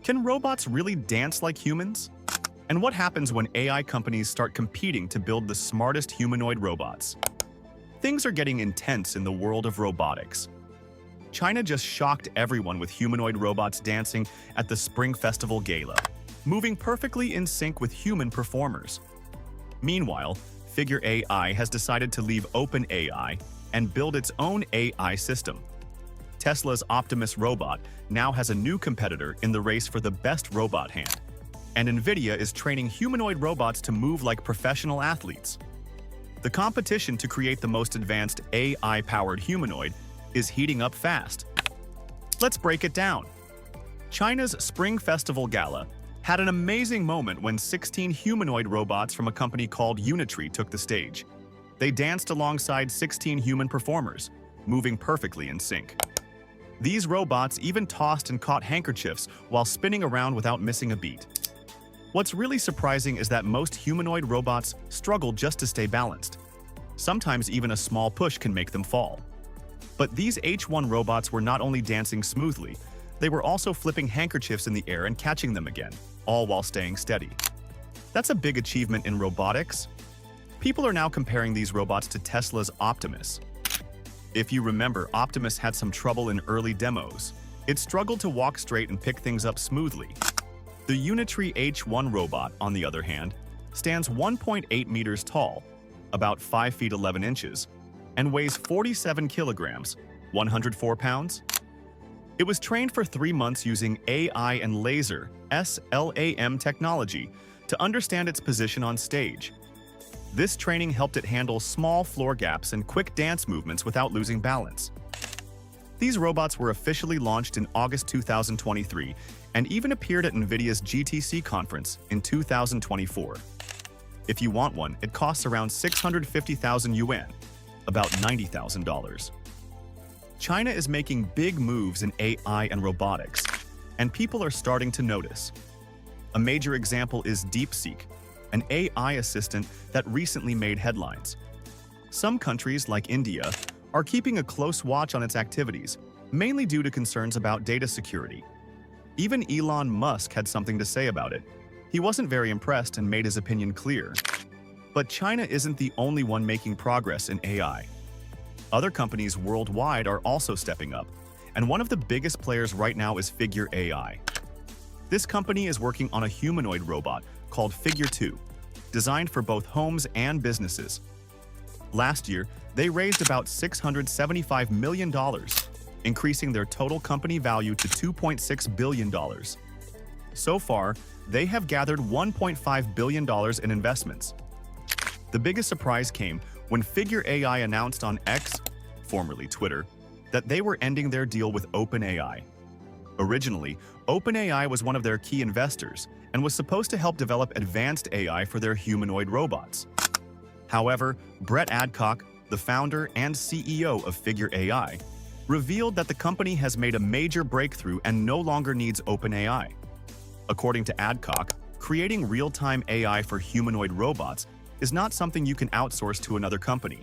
Can robots really dance like humans? And what happens when AI companies start competing to build the smartest humanoid robots? Things are getting intense in the world of robotics. China just shocked everyone with humanoid robots dancing at the Spring Festival Gala, moving perfectly in sync with human performers. Meanwhile, Figure AI has decided to leave OpenAI and build its own AI system. Tesla's Optimus robot now has a new competitor in the race for the best robot hand, and Nvidia is training humanoid robots to move like professional athletes. The competition to create the most advanced AI-powered humanoid is heating up fast. Let's break it down. China's Spring Festival Gala had an amazing moment when 16 humanoid robots from a company called Unitree took the stage. They danced alongside 16 human performers, moving perfectly in sync. These robots even tossed and caught handkerchiefs while spinning around without missing a beat. What's really surprising is that most humanoid robots struggle just to stay balanced. Sometimes even a small push can make them fall. But these H1 robots were not only dancing smoothly, they were also flipping handkerchiefs in the air and catching them again, all while staying steady. That's a big achievement in robotics. People are now comparing these robots to Tesla's Optimus. If you remember, Optimus had some trouble in early demos. It struggled to walk straight and pick things up smoothly. The Unitree H1 robot, on the other hand, stands 1.8 meters tall, about 5 feet 11 inches, and weighs 47 kilograms, 104 pounds. It was trained for 3 months using AI and laser (SLAM) technology to understand its position on stage. This training helped it handle small floor gaps and quick dance movements without losing balance. These robots were officially launched in August 2023 and even appeared at Nvidia's GTC conference in 2024. If you want one, it costs around 650,000 yuan, about $90,000. China is making big moves in AI and robotics, and people are starting to notice. A major example is DeepSeek, an AI assistant that recently made headlines. Some countries, like India, are keeping a close watch on its activities, mainly due to concerns about data security. Even Elon Musk had something to say about it. He wasn't very impressed and made his opinion clear. But China isn't the only one making progress in AI. Other companies worldwide are also stepping up, and one of the biggest players right now is Figure AI. This company is working on a humanoid robot called Figure 2, designed for both homes and businesses. Last year, they raised about $675 million, increasing their total company value to $2.6 billion. So far, they have gathered $1.5 billion in investments. The biggest surprise came when Figure AI announced on X, formerly Twitter, that they were ending their deal with OpenAI. Originally, OpenAI was one of their key investors and was supposed to help develop advanced AI for their humanoid robots. However, Brett Adcock, the founder and CEO of Figure AI, revealed that the company has made a major breakthrough and no longer needs OpenAI. According to Adcock, creating real-time AI for humanoid robots is not something you can outsource to another company.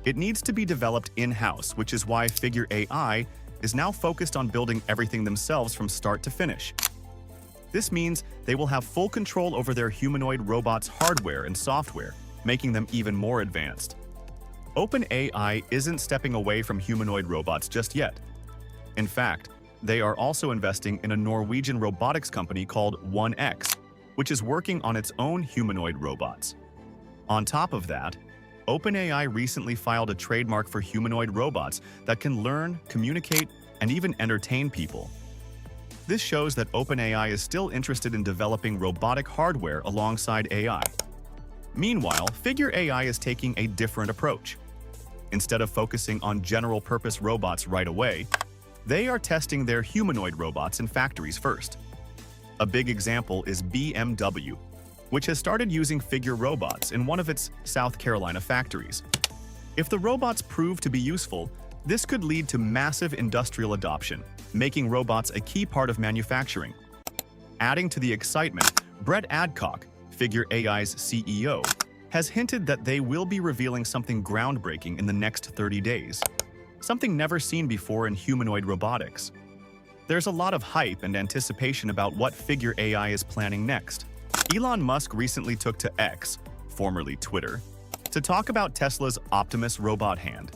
It needs to be developed in-house, which is why Figure AI is now focused on building everything themselves from start to finish. This means they will have full control over their humanoid robots' hardware and software, making them even more advanced. OpenAI isn't stepping away from humanoid robots just yet. In fact, they are also investing in a Norwegian robotics company called 1X, which is working on its own humanoid robots. On top of that, OpenAI recently filed a trademark for humanoid robots that can learn, communicate, and even entertain people. This shows that OpenAI is still interested in developing robotic hardware alongside AI. Meanwhile, Figure AI is taking a different approach. Instead of focusing on general-purpose robots right away, they are testing their humanoid robots in factories first. A big example is BMW, which has started using Figure robots in one of its South Carolina factories. If the robots prove to be useful, this could lead to massive industrial adoption, making robots a key part of manufacturing. Adding to the excitement, Brett Adcock, Figure AI's CEO, has hinted that they will be revealing something groundbreaking in the next 30 days, something never seen before in humanoid robotics. There's a lot of hype and anticipation about what Figure AI is planning next. Elon Musk recently took to X, formerly Twitter, to talk about Tesla's Optimus robot hand,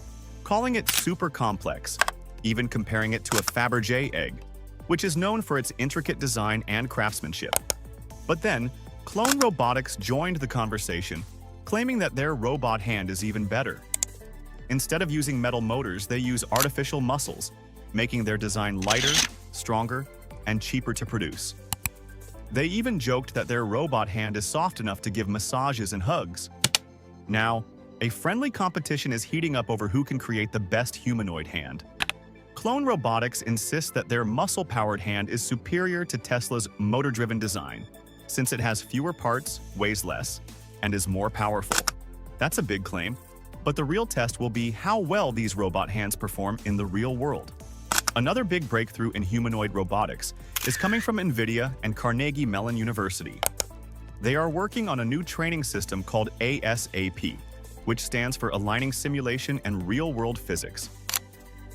calling it super complex, even comparing it to a Fabergé egg, which is known for its intricate design and craftsmanship. But then, Clone Robotics joined the conversation, claiming that their robot hand is even better. Instead of using metal motors, they use artificial muscles, making their design lighter, stronger, and cheaper to produce. They even joked that their robot hand is soft enough to give massages and hugs. Now, a friendly competition is heating up over who can create the best humanoid hand. Clone Robotics insists that their muscle-powered hand is superior to Tesla's motor-driven design, since it has fewer parts, weighs less, and is more powerful. That's a big claim, but the real test will be how well these robot hands perform in the real world. Another big breakthrough in humanoid robotics is coming from Nvidia and Carnegie Mellon University. They are working on a new training system called ASAP, which stands for Aligning Simulation and Real-World Physics.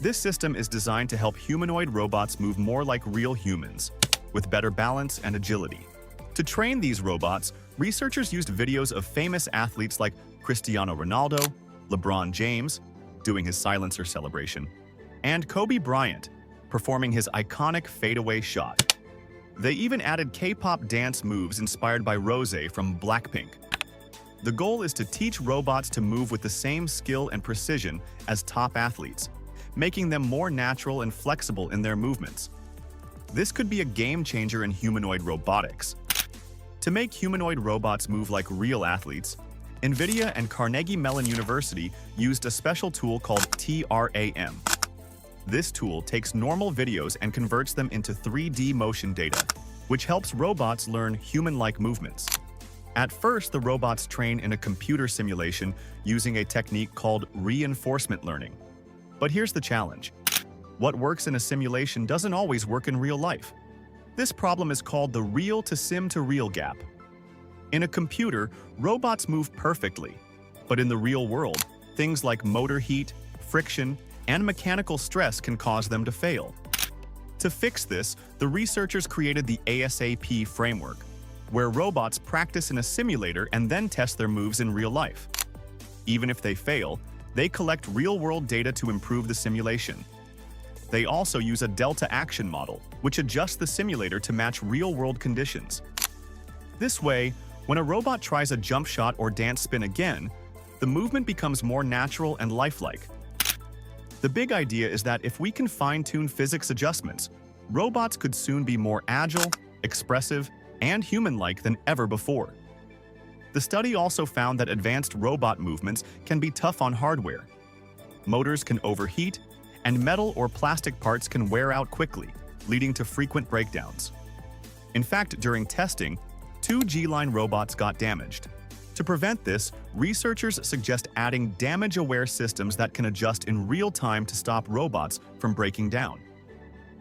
This system is designed to help humanoid robots move more like real humans, with better balance and agility. To train these robots, researchers used videos of famous athletes like Cristiano Ronaldo, LeBron James, doing his silencer celebration, and Kobe Bryant, performing his iconic fadeaway shot. They even added K-pop dance moves inspired by Rosé from Blackpink. The goal is to teach robots to move with the same skill and precision as top athletes, making them more natural and flexible in their movements. This could be a game changer in humanoid robotics. To make humanoid robots move like real athletes, Nvidia and Carnegie Mellon University used a special tool called TRAM. This tool takes normal videos and converts them into 3D motion data, which helps robots learn human-like movements. At first, the robots train in a computer simulation using a technique called reinforcement learning. But here's the challenge. What works in a simulation doesn't always work in real life. This problem is called the real-to-sim-to-real gap. In a computer, robots move perfectly, but in the real world, things like motor heat, friction, and mechanical stress can cause them to fail. To fix this, the researchers created the ASAP framework, where robots practice in a simulator and then test their moves in real life. Even if they fail, they collect real-world data to improve the simulation. They also use a delta action model, which adjusts the simulator to match real-world conditions. This way, when a robot tries a jump shot or dance spin again, the movement becomes more natural and lifelike. The big idea is that if we can fine-tune physics adjustments, robots could soon be more agile, expressive, and human-like than ever before. The study also found that advanced robot movements can be tough on hardware. Motors can overheat, and metal or plastic parts can wear out quickly, leading to frequent breakdowns. In fact, during testing, 2 G-line robots got damaged. To prevent this, researchers suggest adding damage-aware systems that can adjust in real time to stop robots from breaking down.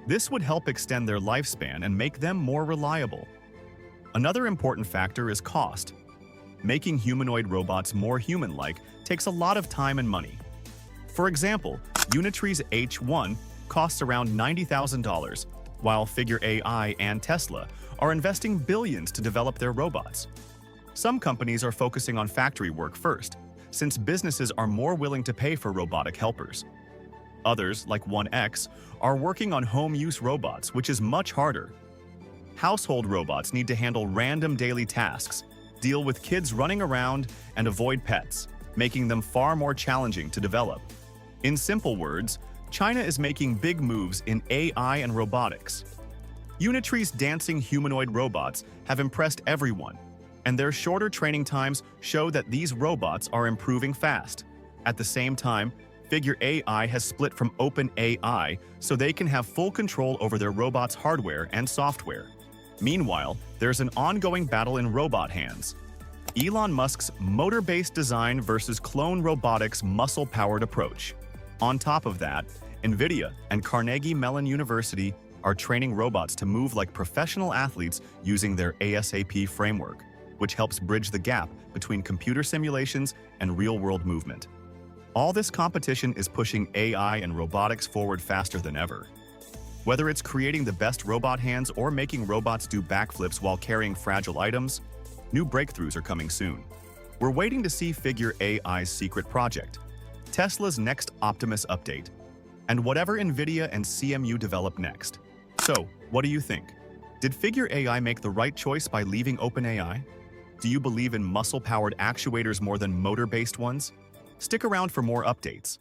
This would help extend their lifespan and make them more reliable. Another important factor is cost. Making humanoid robots more human-like takes a lot of time and money. For example, Unitree's H1 costs around $90,000, while Figure AI and Tesla are investing billions to develop their robots. Some companies are focusing on factory work first, since businesses are more willing to pay for robotic helpers. Others, like 1X, are working on home-use robots, which is much harder. Household robots need to handle random daily tasks, deal with kids running around, and avoid pets, making them far more challenging to develop. In simple words, China is making big moves in AI and robotics. Unitree's dancing humanoid robots have impressed everyone, and their shorter training times show that these robots are improving fast. At the same time, Figure AI has split from OpenAI so they can have full control over their robots' hardware and software. Meanwhile, there's an ongoing battle in robot hands. Elon Musk's motor-based design versus Clone Robotics' muscle-powered approach. On top of that, Nvidia and Carnegie Mellon University are training robots to move like professional athletes using their ASAP framework, which helps bridge the gap between computer simulations and real-world movement. All this competition is pushing AI and robotics forward faster than ever. Whether it's creating the best robot hands or making robots do backflips while carrying fragile items, new breakthroughs are coming soon. We're waiting to see Figure AI's secret project, Tesla's next Optimus update, and whatever Nvidia and CMU develop next. So, what do you think? Did Figure AI make the right choice by leaving OpenAI? Do you believe in muscle-powered actuators more than motor-based ones? Stick around for more updates.